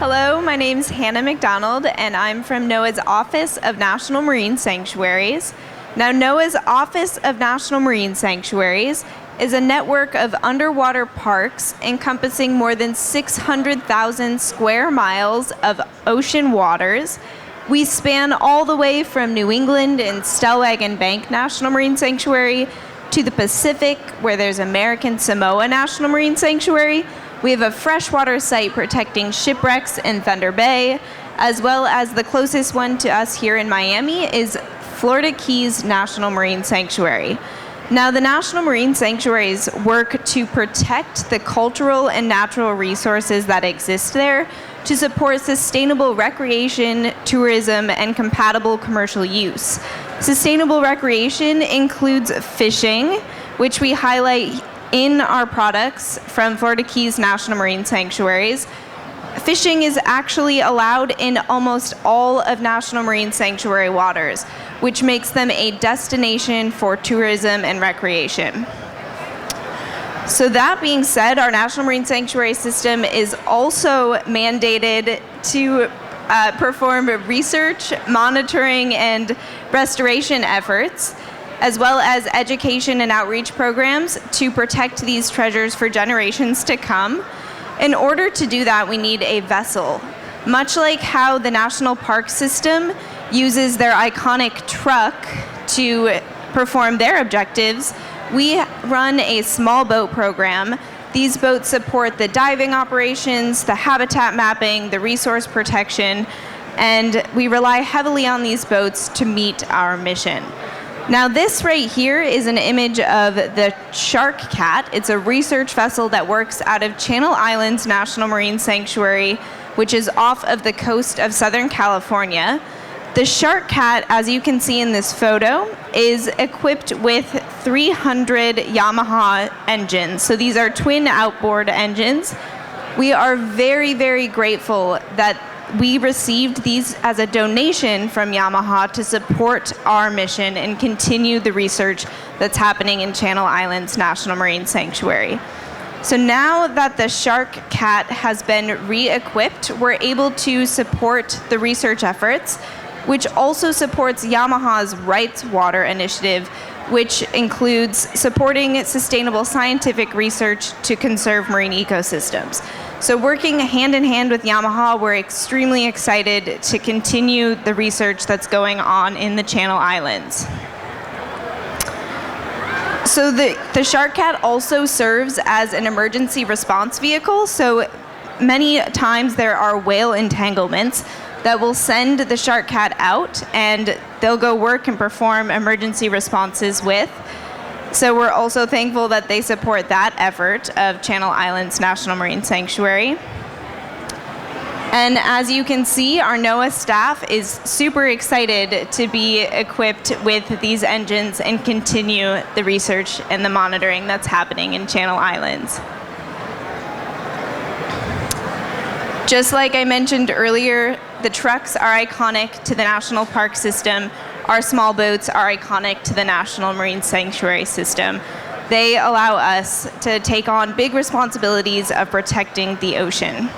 Hello, my name's Hannah McDonald, and I'm from NOAA's Office of National Marine Sanctuaries. Now, NOAA's Office of National Marine Sanctuaries is a network of underwater parks encompassing more than 600,000 square miles of ocean waters. We span all the way from New England and Stellwagen Bank National Marine Sanctuary to the Pacific, where there's American Samoa National Marine Sanctuary. We have a freshwater site protecting shipwrecks in Thunder Bay, as well as the closest one to us here in Miami is Florida Keys National Marine Sanctuary. Now, the National Marine Sanctuaries work to protect the cultural and natural resources that exist there to support sustainable recreation, tourism, and compatible commercial use. Sustainable recreation includes fishing, which we highlight in our products from Florida Keys National Marine Sanctuaries. Fishing is actually allowed in almost all of National Marine Sanctuary waters, which makes them a destination for tourism and recreation. So that being said, our National Marine Sanctuary system is also mandated to perform research, monitoring, and restoration efforts, as well as education and outreach programs to protect these treasures for generations to come. In order to do that, we need a vessel. Much like how the National Park System uses their iconic truck to perform their objectives, we run a small boat program. These boats support the diving operations, the habitat mapping, the resource protection, and we rely heavily on these boats to meet our mission. Now, this right here is an image of the Shark Cat. It's a research vessel that works out of Channel Islands National Marine Sanctuary, which is off of the coast of Southern California. The Shark Cat, as you can see in this photo, is equipped with 300 Yamaha engines. So these are twin outboard engines. We are very, very grateful that we received these as a donation from Yamaha to support our mission and continue the research that's happening in Channel Islands National Marine Sanctuary. So now that the Shark Cat has been re-equipped, we're able to support the research efforts, which also supports Yamaha's Rights Water initiative, which includes supporting sustainable scientific research to conserve marine ecosystems. So working hand in hand with Yamaha, we're extremely excited to continue the research that's going on in the Channel Islands. So the Shark Cat also serves as an emergency response vehicle. So many times there are whale entanglements that will send the Shark Cat out, and they'll go work and perform emergency responses with. So we're also thankful that they support that effort of Channel Islands National Marine Sanctuary. And as you can see, our NOAA staff is super excited to be equipped with these engines and continue the research and the monitoring that's happening in Channel Islands. Just like I mentioned earlier, the trucks are iconic to the National Park System. Our small boats are iconic to the National Marine Sanctuary System. They allow us to take on big responsibilities of protecting the ocean.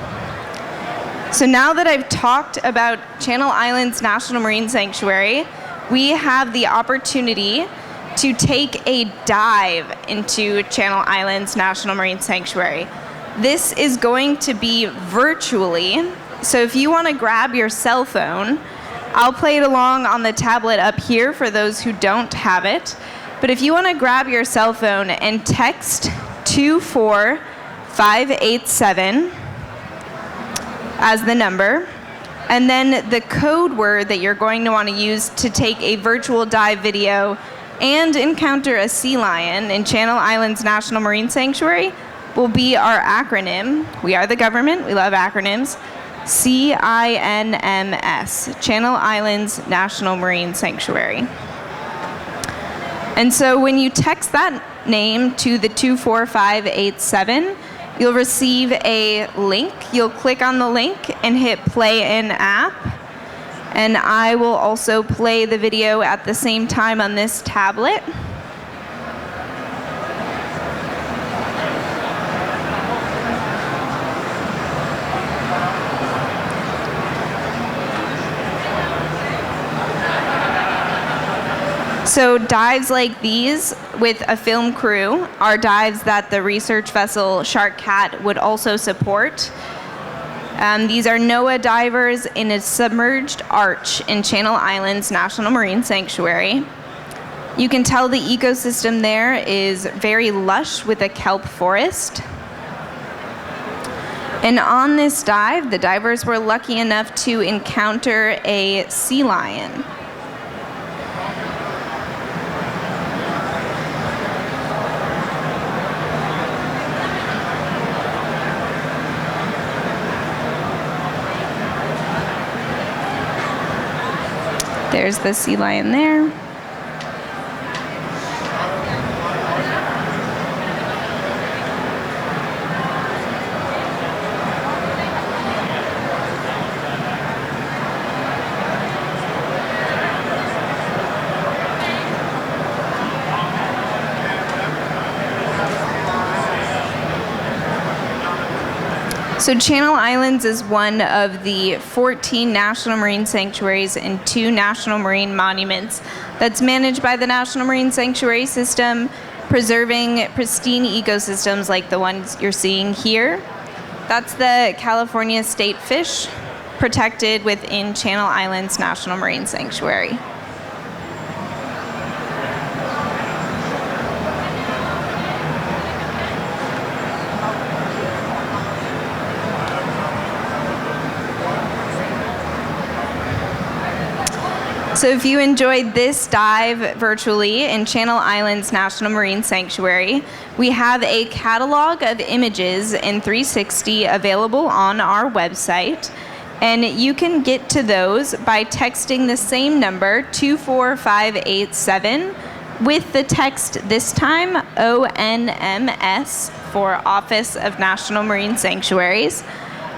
So now that I've talked about Channel Islands National Marine Sanctuary, we have the opportunity to take a dive into Channel Islands National Marine Sanctuary. This is going to be virtually, so if you want to grab your cell phone, I'll play it along on the tablet up here for those who don't have it. But if you want to grab your cell phone and text 24587 as the number, and then the code word that you're going to want to use to take a virtual dive video and encounter a sea lion in Channel Islands National Marine Sanctuary will be our acronym. We are the government, we love acronyms. CINMS, Channel Islands National Marine Sanctuary. And so when you text that name to the 24587, you'll receive a link. You'll click on the link and hit play in app. And I will also play the video at the same time on this tablet. So dives like these with a film crew are dives that the research vessel Shark Cat would also support. These are NOAA divers in a submerged arch in Channel Islands National Marine Sanctuary. You can tell the ecosystem there is very lush with a kelp forest. And on this dive, the divers were lucky enough to encounter a sea lion. There's the sea lion there. So Channel Islands is one of the 14 National Marine Sanctuaries and 2 National Marine Monuments that's managed by the National Marine Sanctuary System, preserving pristine ecosystems like the ones you're seeing here. That's the California state fish, protected within Channel Islands National Marine Sanctuary. So if you enjoyed this dive virtually in Channel Islands National Marine Sanctuary, we have a catalog of images in 360 available on our website, and you can get to those by texting the same number, 24587, with the text this time, ONMS, for Office of National Marine Sanctuaries.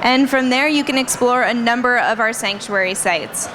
And from there, you can explore a number of our sanctuary sites.